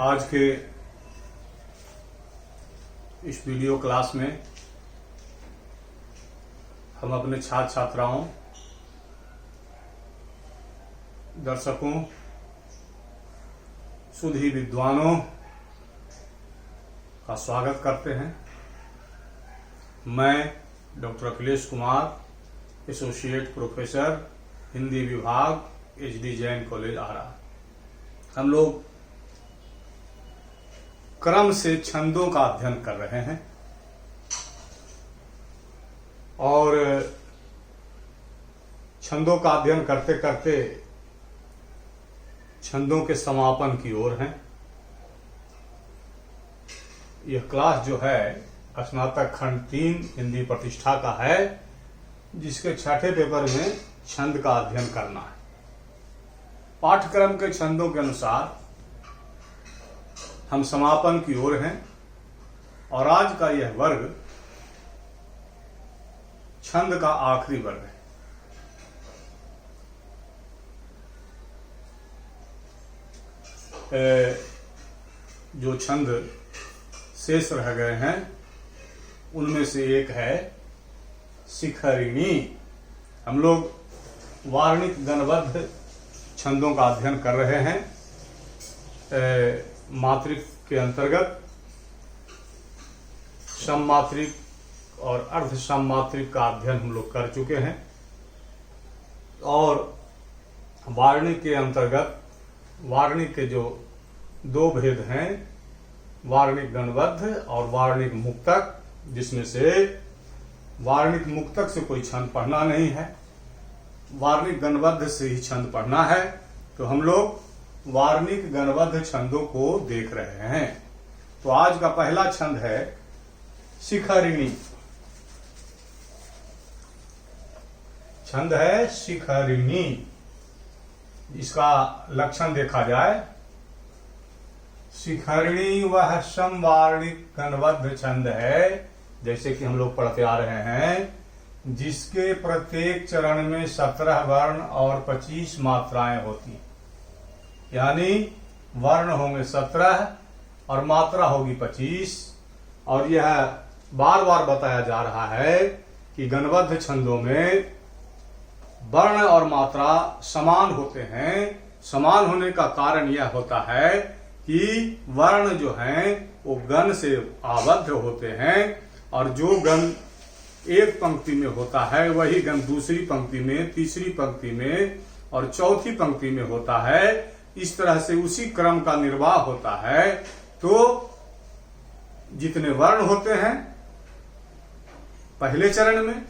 आज के इस वीडियो क्लास में हम अपने छात्र छात्राओं, दर्शकों, सुधी विद्वानों का स्वागत करते हैं। मैं doctor Akhilesh Kumar, associate professor, Hindi विभाग, HD जैन कॉलेज आरा। हम लोग क्रम से छंदों का अध्ययन कर रहे हैं और छंदों का अध्ययन करते करते छंदों के समापन की ओर हैं। यह क्लास जो है स्नातक खंड 3 हिंदी प्रतिष्ठा का है, जिसके छठे पेपर में छंद का अध्ययन करना है। पाठ्यक्रम के छंदों के अनुसार हम समापन की ओर हैं और आज का यह वर्ग छंद का आखिरी वर्ग है। जो छंद शेष रह गए हैं उनमें से एक है शिखरिणी। हम लोग वार्णिक गणबद्ध छंदों का अध्ययन कर रहे हैं। मात्रिक के अंतर्गत सममात्रिक और अर्ध सममात्रिक का अध्ययन हम लोग कर चुके हैं और वार्णिक के अंतर्गत वार्णिक के जो दो भेद हैं, वार्णिक गणबद्ध और वार्णिक मुक्तक, जिसमें से वार्णिक मुक्तक से कोई छंद पढ़ना नहीं है, वार्णिक गणबद्ध से ही छंद पढ़ना है। तो हम लोग वार्णिक गणबद्ध छंदों को देख रहे हैं। तो आज का पहला छंद है शिखरिणी। छंद है शिखरिणी। इसका लक्षण देखा जाए। शिखरिणी वह समवार्णिक गणबद्ध छंद है, जैसे कि हम लोग पढ़ते आ रहे हैं, जिसके प्रत्येक चरण में 17 वर्ण और 25 मात्राएं होती। यानी वर्ण होंगे 17 और मात्रा होगी 25। और यह बार बार बताया जा रहा है कि गणबद्ध छंदों में वर्ण और मात्रा समान होते हैं। समान होने का कारण यह होता है कि वर्ण जो हैं वो गण से आबद्ध होते हैं और जो गण एक पंक्ति में होता है वही गण दूसरी पंक्ति में, तीसरी पंक्ति में और चौथी पंक्ति में होता है। इस तरह से उसी क्रम का निर्वाह होता है। तो जितने वर्ण होते हैं पहले चरण में,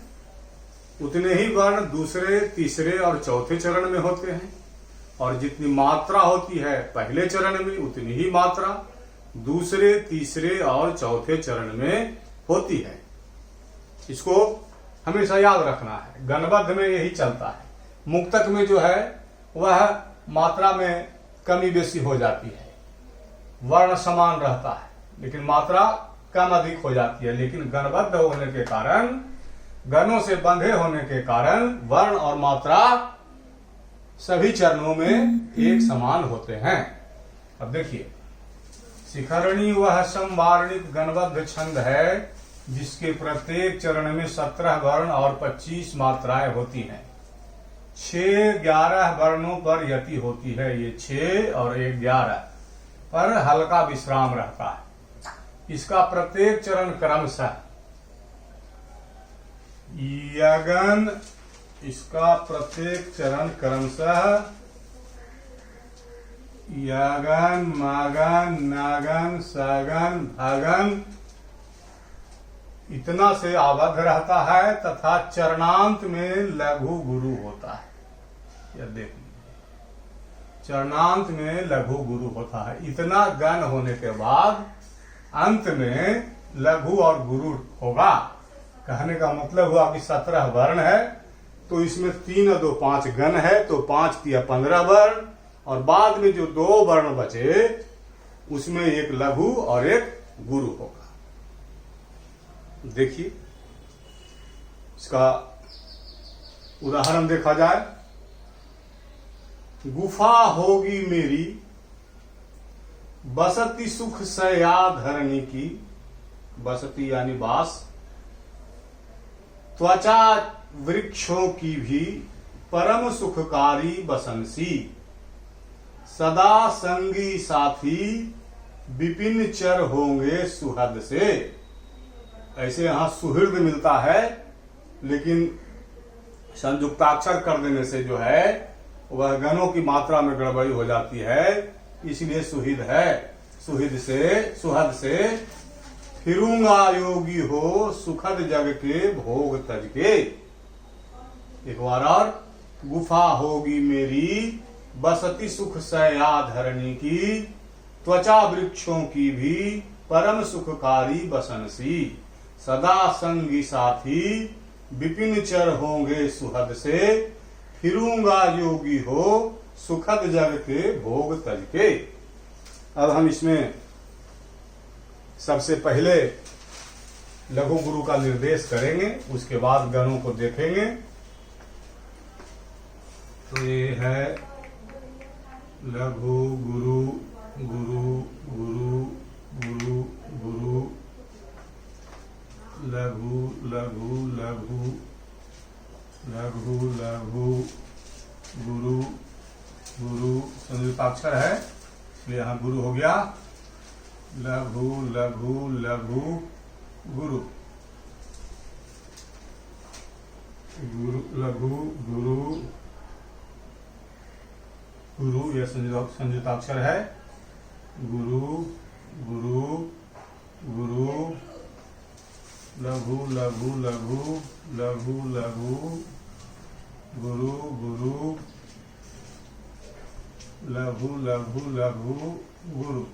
उतने ही वर्ण दूसरे, तीसरे और चौथे चरण में होते हैं। और जितनी मात्रा होती है पहले चरण में, उतनी ही मात्रा दूसरे, तीसरे और चौथे चरण में होती है। इसको हमेशा याद रखना है। गणबद्ध में यही चलता है। मुक्तक में जो है वह मात्रा में कमी बेसी हो जाती है, वर्ण समान रहता है लेकिन मात्रा कम अधिक हो जाती है। लेकिन गणबद्ध होने के कारण, गणों से बंधे होने के कारण वर्ण और मात्रा सभी चरणों में एक समान होते हैं। अब देखिए, शिखरिणी वह समवार्णिक गणबद्ध छंद है जिसके प्रत्येक चरण में 17 वर्ण और 25 मात्राएं होती हैं। 6-11 वर्णों पर यति होती है। ये 6 और 11 पर हल्का विश्राम रहता है। इसका प्रत्येक चरण क्रमशः यगन, इसका प्रत्येक चरण क्रमशः यगन, मगन, नगन, सगन, भगन इतना से आबद्ध रहता है तथा चरणांत में लघु गुरु होता है। यह देख लीजिए, चरणांत में लघु गुरु होता है। इतना गण होने के बाद अंत में लघु और गुरु होगा। कहने का मतलब हुआ कि 17 वर्ण है तो इसमें 3 और 2 5 गण है, तो 5 किया 15 वर्ण और बाद में जो 2 वर्ण बचे उसमें एक लघु और एक गुरु होगा। देखिए, इसका उदाहरण देखा जाए। गुफा होगी मेरी बसती सुख सया धरणी की, बसती यानी बास, त्वचा वृक्षों की भी परम सुखकारी बसंसी, सदा संगी साथी विपिन चर होंगे सुहद से। ऐसे यहां सुहृद मिलता है, लेकिन संयुक्ताक्षर कर देने से जो है वह गणों की मात्रा में गड़बड़ी हो जाती है, इसलिए सुहृद है। सुहृद से, सुहद से फिरूंगा योगी हो सुखद जग के भोग तज के। एक बार और, गुफा होगी मेरी बसती सुख सया धरणी की, त्वचा वृक्षों की भी परम सुखकारी बसंसी, सदा संगी साथी विपिन चर होंगे सुहद से, फिरूंगा योगी हो सुखद जग के भोग तज के। अब हम इसमें सबसे पहले लघु गुरु का निर्देश करेंगे, उसके बाद गणों को देखेंगे। तो ये है लघु गुरु, गुरु गुरु गुरु गुरु, लघु लघु लघु लघु लघु, गुरु गुरु संयुक्ताक्षर है इसलिए यहाँ गुरु हो गया। लघु लघु लघु गुरु, गुरु लघु गुरु गुरु, यह संयुक्ताक्षर है। गुरु गुरु गुरु, लघु लघु लघु लघु लघु, गुरु गुरु, लघु लघु लघु गुरु,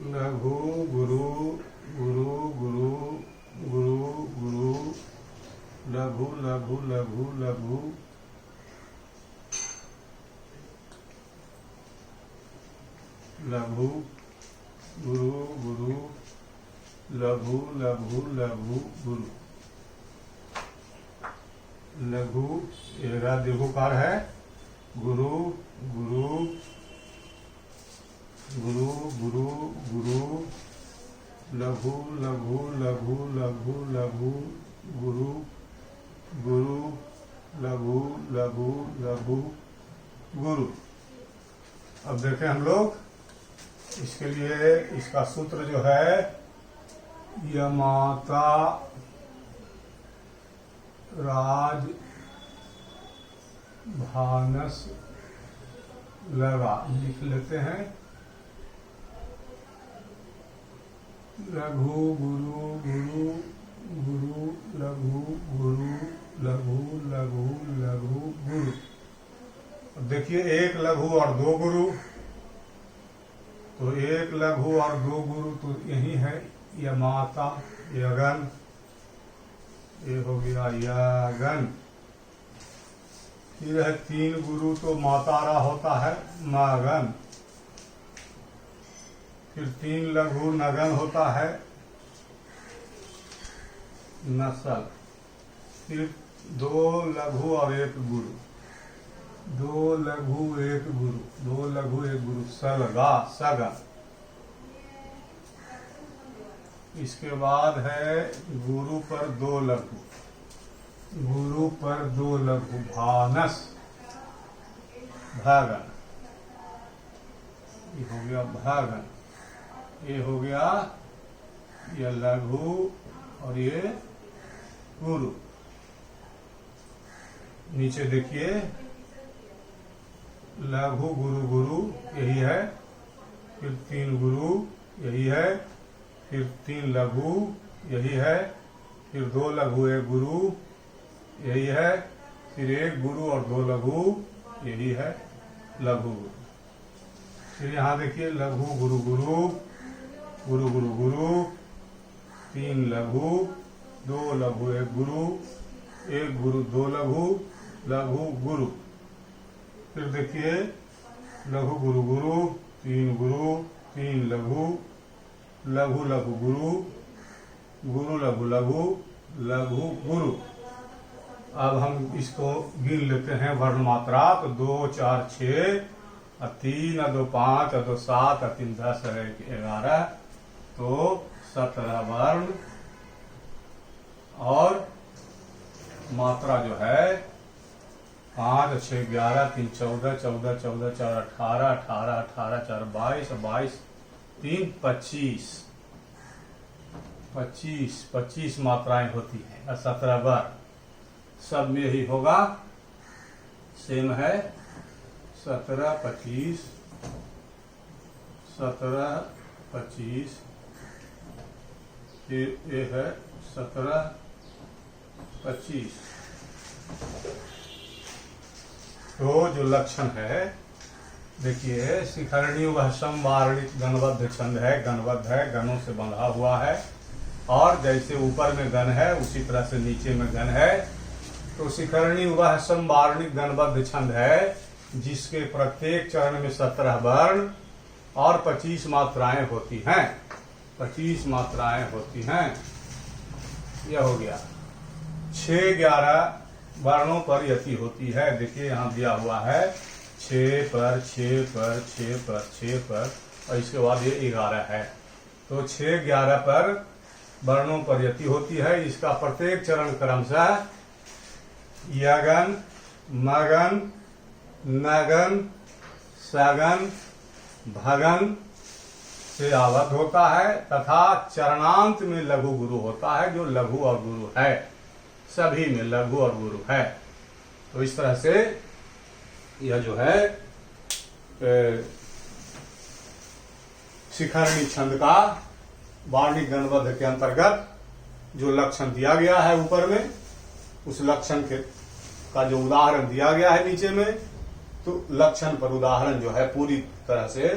लघु गुरु गुरु गुरु गुरु गुरु, लघु लघु लघु लघु, लघु गुरु गुरु, लघु लघु लघु गुरु। लघु एरा दीर्घकार है। गुरु गुरु गुरु गुरु गुरु, लघु लघु लघु लघु लघु गुरु, गुरु लघु लघु लघु गुरु। अब देखें हम लोग, इसके लिए इसका सूत्र जो है, यमाता राज भानस लगा, लिख लेते हैं। लघु गुरु गुरु गुरु, लघु गुरु लघु लघु लघु गुरु। देखिए, एक लघु और दो गुरु, तो एक लघु और दो गुरु तो यही है, यमाता यगन, ये हो गया यगन। फिर है तीन गुरु, तो मातारा होता है मगन। फिर तीन लघु नगन होता है नसल। फिर दो लघु और एक गुरु, दो लघु एक गुरु, दो लघु एक गुरु, सलगा सगन। इसके बाद है गुरु पर दो लघु, गुरु पर दो लघु, भानस भागन, ये हो गया भागन। ये हो गया ये लघु और ये गुरु। नीचे देखिए, लघु गुरु गुरु यही है, फिर तीन गुरु यही है, फिर तीन लघु यही है, फिर दो लघु एक गुरु यही है, फिर एक गुरु और दो लघु यही है लघु गुरु। फिर यहाँ देखिए, लघु गुरु गुरु, गुरु गुरु गुरु, तीन लघु, दो लघु एक गुरु, एक गुरु दो लघु, लघु गुरु। फिर देखिए, लघु गुरु गुरु, तीन गुरु, तीन लघु, लघु लघु गुरु, गुरु लघु लघु, लघु गुरु। अब हम इसको गिन लेते हैं वर्ण मात्रा। तो 2 4 6, और 3 और 2 5 और 2 7 और 3 10 और 1 11, तो 17 वर्ण और मात्रा जो है 5 और 6 11, 3 14, 14 14 4 18, 18 18 4 22 और 22 3 25, 25 मात्राएं होती हैं और 17 वर्ण। सब में ही होगा, सेम है 17 25 17 25, ये है 17 25। तो जो लक्षण है देखिए, शिखरणी वह संवारणित गणबद्ध छंद है, गणबद्ध है, गणों से बंधा हुआ है, और जैसे ऊपर में गण है उसी तरह से नीचे में गण है। तो शिखरणी वह संवारणित गणबद्ध छंद है जिसके प्रत्येक चरण में 17 वर्ण और 25 मात्राएं होती हैं, 25 मात्राएं होती हैं। यह हो गया। 6 11 वर्णों पर यति होती है। देखिए यहाँ दिया हुआ है 6 पर 6 पर 6 पर 6 पर, और इसके बाद ये 11 है। तो 6 11 पर वर्णों पर यति होती है। इसका प्रत्येक चरण क्रमशः यगन, मगन, नगन, सगन, भगन से आबद्ध होता है तथा चरणांत में लघु गुरु होता है, जो लघु और गुरु है, सभी में लघु और गुरु है। तो इस तरह से यह जो है शिखरणी छंद का वार्णिक गणबद्ध के अंतर्गत जो लक्षण दिया गया है ऊपर में, उस लक्षण के का जो उदाहरण दिया गया है नीचे में, तो लक्षण पर उदाहरण जो है पूरी तरह से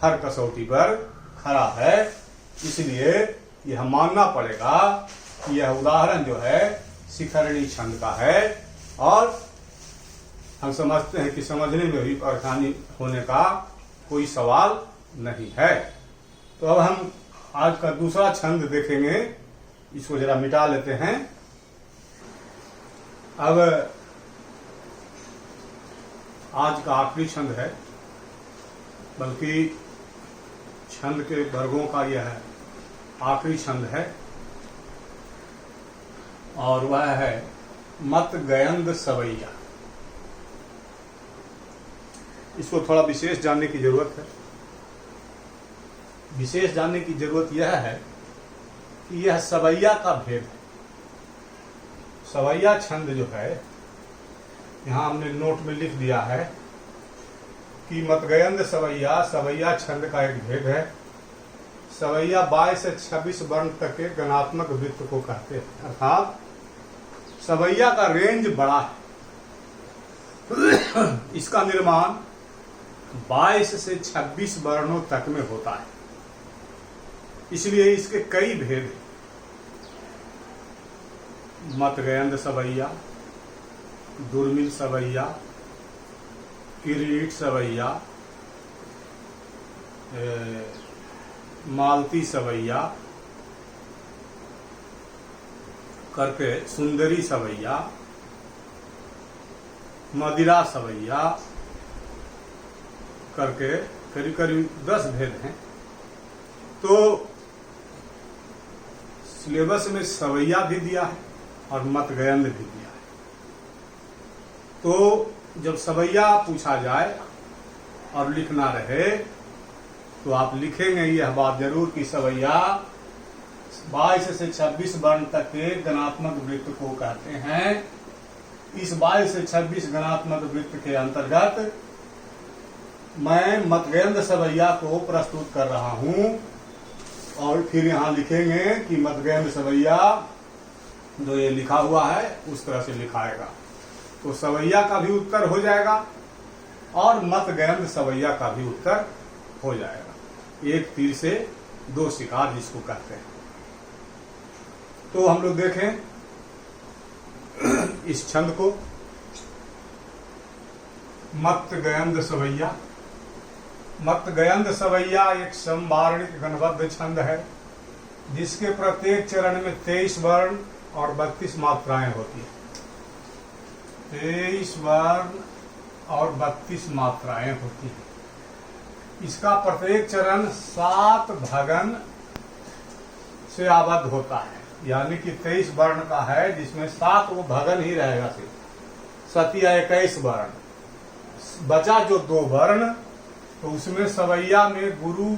हर कसौटी पर खड़ा है। इसलिए यह मानना पड़ेगा कि यह उदाहरण जो है शिखरणी छंद का है, और हम समझते हैं कि समझने में भी परेशानी होने का कोई सवाल नहीं है। तो अब हम आज का दूसरा छंद देखेंगे, इसको जरा मिटा लेते हैं। अब आज का आखिरी छंद है, बल्कि छंद के वर्गों का यह आखिरी छंद है, और वह है मत गयंद सवैया। इसको थोड़ा विशेष जानने की जरूरत है। विशेष जानने की जरूरत यह है कि यह सवैया का भेद है। सवैया छंद जो है, यहां हमने नोट में लिख दिया है कि मतगयंद सवैया, सवैया छंद का एक भेद है। सवैया 22 से 26 वर्ण तक के गणात्मक वृत्त को कहते हैं, अर्थात सवैया का रेंज बड़ा है। इसका निर्माण 22 से 26 वर्णों तक में होता है, इसलिए इसके कई भेद हैं। मतगयंद सवैया, दुर्मिल सवैया, किरीट सवैया, मालती सवैया करके सुंदरी सवैया, मदिरा सवैया करके करीब करीब 10 भेद हैं। तो सिलेबस में सवैया भी दिया है और मतगयंद भी दिया है। तो जब सवैया पूछा जाए और लिखना रहे तो आप लिखेंगे यह बात जरूर कि सवैया 22 से 26 वर्ण तक के गणात्मक वृत्त को कहते हैं। इस 22 से 26 गणात्मक वृत्त के अंतर्गत मैं मतगयंद सवैया को प्रस्तुत कर रहा हूं, और फिर यहां लिखेंगे कि मतगयंद सवैया जो ये लिखा हुआ है उस तरह से लिखाएगा। तो सवैया का भी उत्तर हो जाएगा और मतगयंद सवैया का भी उत्तर हो जाएगा। एक तीर से दो शिकार जिसको कहते हैं। तो हम लोग देखें इस छंद को। मतगयंद सवैया। मतगयंद सवैया एक संवारणिक गणबद्ध छंद है जिसके प्रत्येक चरण में 23 वर्ण और 32 मात्राएं होती हैं। 23 वर्ण और 32 मात्राएं होती हैं। इसका प्रत्येक चरण 7 भगन से आबद्ध होता है, यानी कि 23 वर्ण का है जिसमें 7 वो भगन ही रहेगा सिर्फ, सतिया 21 वर्ण। बचा जो 2 वर्ण तो उसमें सवैया में गुरु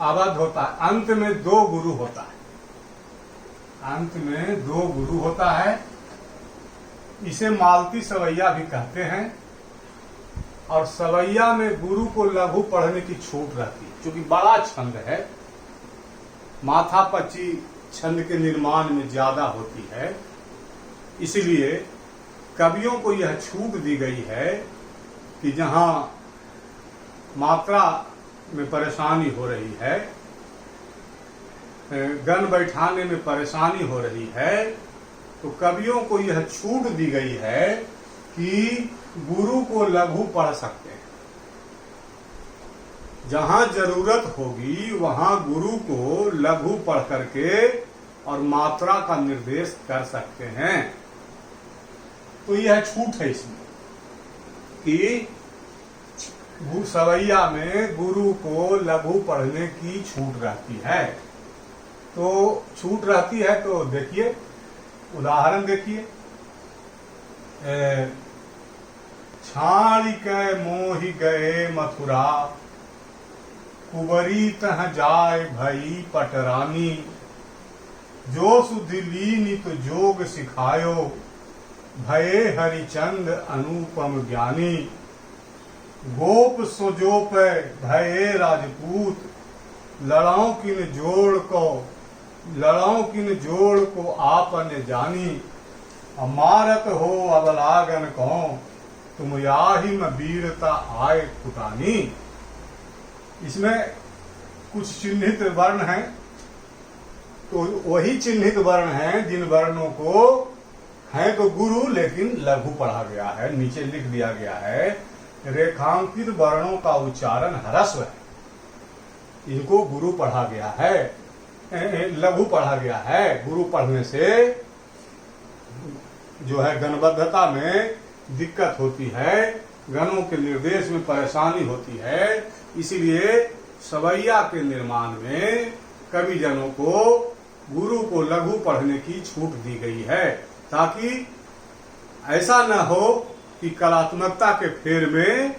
आबद्ध होता है। अंत में 2 गुरु होता है, अंत में 2 गुरु होता है। इसे मालती सवैया भी कहते हैं। और सवैया में गुरु को लघु पढ़ने की छूट रहती है, क्योंकि बड़ा छंद है, माथा पच्ची छंद के निर्माण में ज्यादा होती है, इसलिए कवियों को यह छूट दी गई है कि जहां मात्रा में परेशानी हो रही है, गण बैठाने में परेशानी हो रही है, तो कवियों को यह छूट दी गई है कि गुरु को लघु पढ़ सकते हैं। जहां जरूरत होगी वहां गुरु को लघु पढ़ करके और मात्रा का निर्देश कर सकते हैं। तो यह छूट है इसमें कि सवैया में गुरु को लघु पढ़ने की छूट रहती है। तो छूट रहती है तो देखिए, उदाहरण देखिए, छाड़ी के मोहि गए मथुरा, कुबरी तह जाय भई पटरानी, जो सुधि लीनी तो जोग सिखायो, भये हरिचंद अनुपम ज्ञानी, गोप सोजोप भये राजपूत, लड़ाओं किन जोड़ को आपने जानी, अमारत हो अबलागन को, तुम याही में वीरता आए खुदानी। इसमें कुछ चिन्हित वर्ण हैं, तो वही चिन्हित वर्ण हैं जिन वर्णों को है तो गुरु लेकिन लघु पढ़ा गया है। नीचे लिख दिया गया है, रेखांकित वर्णों का उच्चारण ह्रस्व है, इनको गुरु पढ़ा गया है, लघु पढ़ा गया है। गुरु पढ़ने से जो है गणबद्धता में दिक्कत होती है, गणों के निर्देश में परेशानी होती है, इसीलिए सवैया के निर्माण में कवि जनों को गुरु को लघु पढ़ने की छूट दी गई है, ताकि ऐसा न हो कि कलात्मकता के फेर में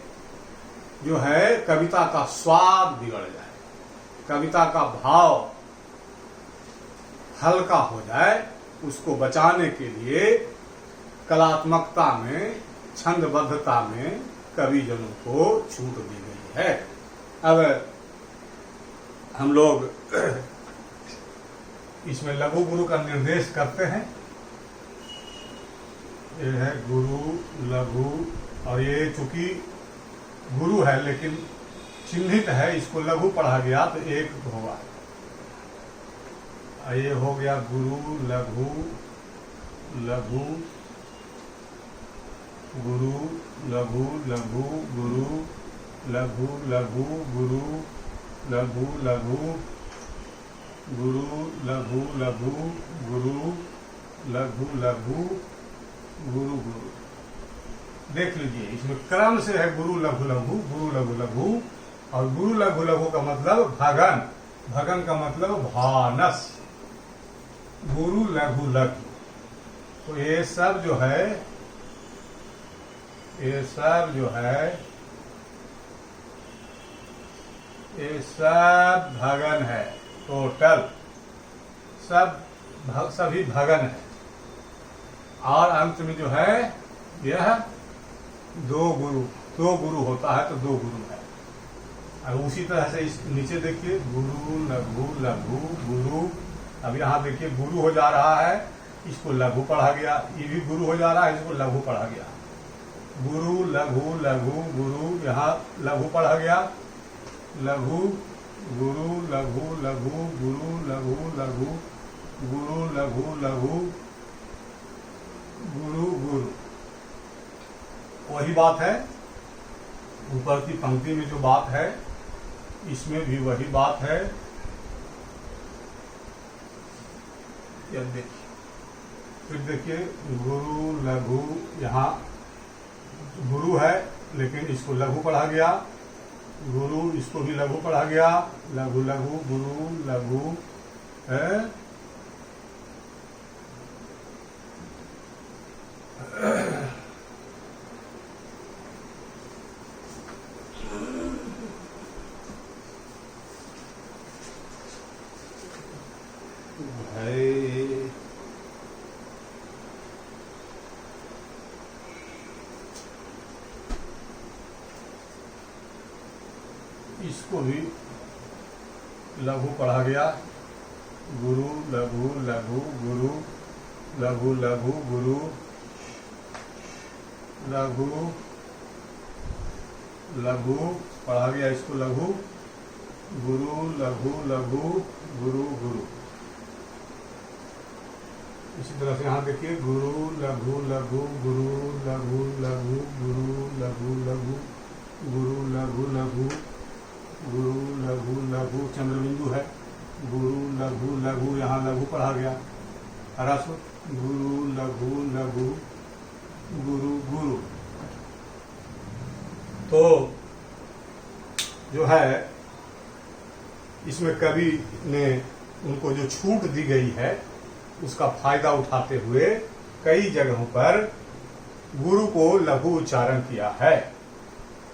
जो है कविता का स्वाद बिगड़ जाए, कविता का भाव हल्का हो जाए। उसको बचाने के लिए कलात्मकता में, छंदबद्धता में कवि जनों को छूट दी गई है। अब हम लोग इसमें लघु गुरु का निर्देश करते हैं। ये है गुरु, लघु, और ये चूंकि गुरु है लेकिन चिन्हित है, इसको लघु पढ़ा गया तो एक होगा। ये हो गया गुरु, लघु, लघु, गुरु, लघु, लघु, गुरु, लघु, लघु, गुरु, लघु, लघु, गुरु, लघु, लघु, गुरु, लघु, लघु, गुरु, गुरु। देख लीजिए, इसमें क्रम से है गुरु, लघु, लघु, गुरु, लघु, लघु, और गुरु, लघु, लघु का मतलब भगन, भगन का मतलब भानस, गुरु, लघु, लघु। तो ये सब जो है, ये सब जो है, ये सब भगन है, टोटल सब सभी भगन है। और अंत में जो है यह दो गुरु होता है, तो 2 गुरु है। और उसी तरह से इस नीचे देखिए, गुरु, लघु, लघु, गुरु। अब यहाँ देखिए गुरु हो जा रहा है, इसको लघु पढ़ा गया, ये भी गुरु हो जा रहा है, इसको लघु पढ़ा गया। गुरु, लघु, लघु, गुरु, यहाँ लघु पढ़ा गया, लघु, गुरु, लघु, लघु, गुरु, लघु, लघु, गुरु, लघु, लघु, गुरु, गुरु। वही बात है, ऊपर की पंक्ति में जो बात है इसमें भी वही बात है। यह देखिए, फिर देखिए गुरु, लघु, यहाँ गुरु है, लेकिन इसको लघु पढ़ा गया, गुरु, इसको भी लघु पढ़ा गया, लघु लघु गुरु लघु है। इसको भी लघु पढ़ा गया, गुरु लघु लघु गुरु लघु लघु गुरु लघु लघु पढ़ा गया, इसको लघु, गुरु लघु लघु गुरु गुरु। इसी तरह से यहाँ देखिए, गुरु लघु लघु गुरु लघु लघु गुरु लघु लघु गुरु लघु लघु गुरु लघु लघु चंद्रबिंदु है, गुरु लघु लघु, यहाँ लघु पढ़ा गया, ह्रस्व, गुरु लघु लघु गुरु गुरु। तो जो है इसमें कवि ने उनको जो छूट दी गई है उसका फायदा उठाते हुए कई जगहों पर गुरु को लघु उच्चारण किया है,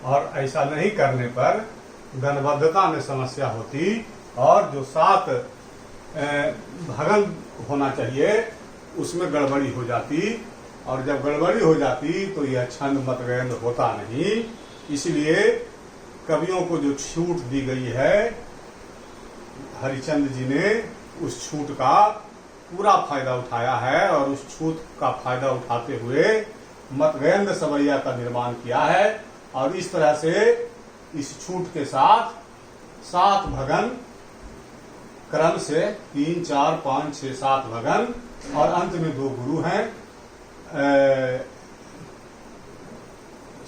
और ऐसा नहीं करने पर गणबद्धता में समस्या होती और जो 7 भगन होना चाहिए उसमें गड़बड़ी हो जाती, और जब गड़बड़ी हो जाती तो यह छंद मतगैंद होता नहीं। इसलिए कवियों को जो छूट दी गई है, हरिचंद्र जी ने उस छूट का पूरा फायदा उठाया है, और उस छूट का फायदा उठाते हुए मतगैंद सवैया का निर्माण किया है। और इस तरह से इस छूट के साथ 7 भगन क्रम से 3, 4, 5, 6, 7 भगन, और अंत में 2 गुरु हैं,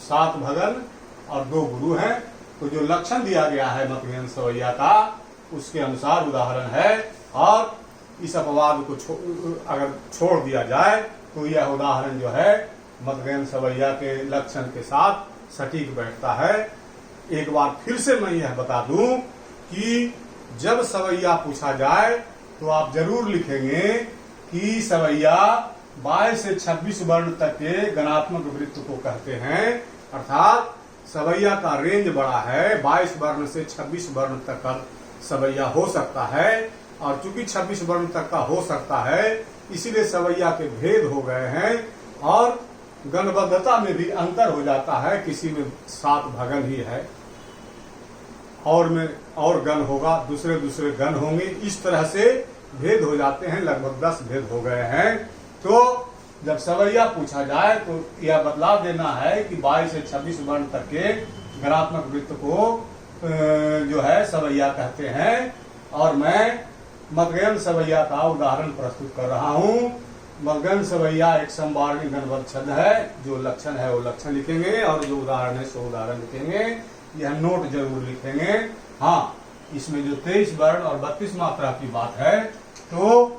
7 भगन और 2 गुरु हैं। तो जो लक्षण दिया गया है मतगैंद सवैया का, उसके अनुसार उदाहरण है, और इस अपवाद को अगर छोड़ दिया जाए तो यह उदाहरण जो है मतगैंद सवैया के लक्षण के साथ सटीक बैठता है। एक बार फिर से मैं यह बता दूं कि जब सवैया पूछा जाए तो आप जरूर लिखेंगे कि सवैया 22 से 26 वर्ण तक के गणात्मक वृत्त को कहते हैं, अर्थात सवैया का रेंज बड़ा है, 22 वर्ण से 26 वर्ण तक का सवैया हो सकता है, और चूंकि 26 वर्ण तक का हो सकता है इसीलिए सवैया के भेद हो गए हैं, और गणबद्धता में भी अंतर हो जाता है, किसी में 7 भगन ही है और में और गण होगा, दूसरे गण होंगे, इस तरह से भेद हो जाते हैं, लगभग 10 भेद हो गए हैं। तो जब सवैया पूछा जाए तो यह बदलाव देना है कि 22 से 26 वर्ण तक के गणात्मक वृत्त को जो है सवैया कहते हैं, और मैं मतगैंद सवैया का उदाहरण प्रस्तुत कर रहा हूँ। मतगैंद सवैया एक संवारणी गणबद्ध छंद है, जो लक्षण है वो लक्षण लिखेंगे, और जो उदाहरण है सो उदाहरण लिखेंगे, यह नोट जरूर लिखेंगे। हाँ, इसमें जो 23 वर्ण और 32 मात्रा की बात है, तो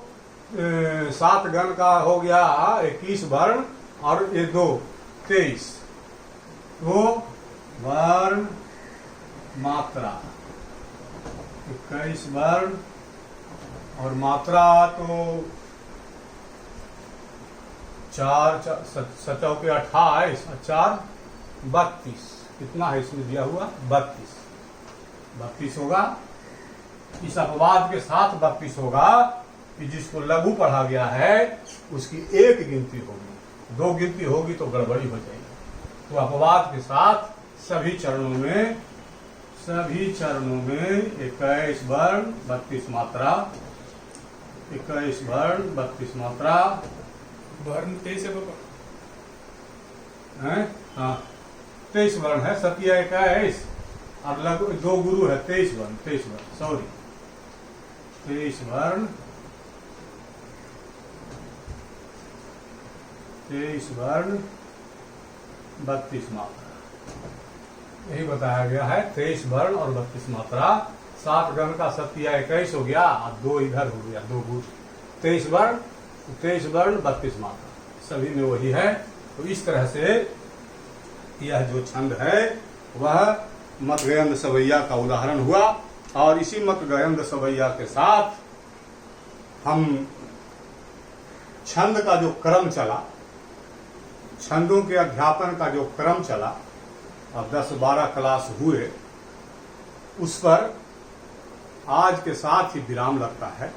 7 गण का हो गया 21 वर्ण, और ये 2 23, तो वर्ण मात्रा 21 वर्ण और मात्रा तो 4 7 28 और 4 32, कितना है इसमें दिया हुआ 32 होगा। इस अपवाद के साथ 32 होगा कि जिसको लघु पढ़ा गया है उसकी 1 गिनती होगी, 2 गिनती होगी तो गड़बड़ी हो जाएगी। तो अपवाद के साथ सभी चरणों में 21 वर्ण 32 मात्रा, 21 वर्ण 32 मात्रा, वर्ण 23 है, हाँ 23 वर्ण है, 27 21, अब लघु 2 गुरु है, 23 वर्ण सॉरी 23 वर्ण 32 मात्रा, यही बताया गया है। 23 वर्ण और 32 मात्रा, 7 गण का 27 21 हो गया, और 2 इधर हो गया, 2 गुरु, 23 वर्ण 32 मात्रा, सभी में वही है। तो इस तरह से यह जो छंद है वह मतगयंद सवैया का उदाहरण हुआ। और इसी मतगयंद सवैया के साथ हम छंद का जो क्रम चला, छंदों के अध्यापन का जो क्रम चला, अब 10-12 क्लास हुए, उस पर आज के साथ ही विराम लगता है।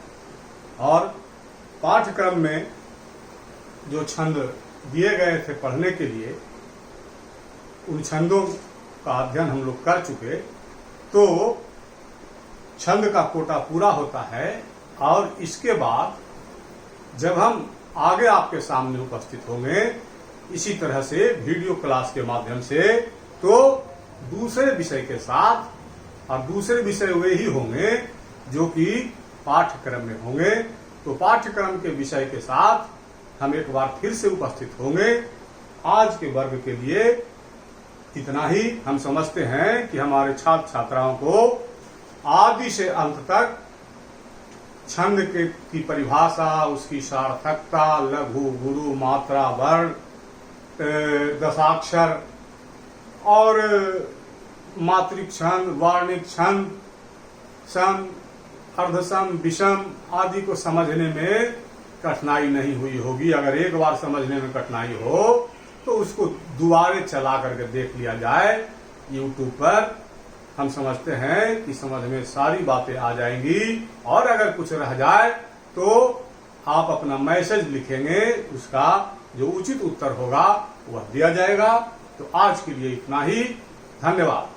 और पाठ्यक्रम में जो छंद दिए गए थे पढ़ने के लिए, उन छंदों का अध्ययन हम लोग कर चुके, तो छंद का कोटा पूरा होता है। और इसके बाद जब हम आगे आपके सामने उपस्थित होंगे इसी तरह से वीडियो क्लास के माध्यम से, तो दूसरे विषय के साथ, और दूसरे विषय वे ही होंगे जो कि पाठ्यक्रम में होंगे। तो पाठ्यक्रम के विषय के साथ हम एक बार फिर से उपस्थित होंगे। आज के वर्ग के लिए इतना ही। हम समझते हैं कि हमारे छात्र छात्राओं को आदि से अंत तक छंद की परिभाषा, उसकी सार्थकता, लघु, गुरु, मात्रा, वर्ण, दशाक्षर और मात्रिक छंद, वार्णिक छंद, सम, अर्धसम, विषम आदि को समझने में कठिनाई नहीं हुई होगी। अगर एक बार समझने में कठिनाई हो तो उसको दोबारे चला करके देख लिया जाए YouTube पर। हम समझते हैं कि समझ में सारी बातें आ जाएंगी। और अगर कुछ रह जाए तो आप अपना मैसेज लिखेंगे, उसका जो उचित उत्तर होगा वह दिया जाएगा। तो आज के लिए इतना ही। धन्यवाद।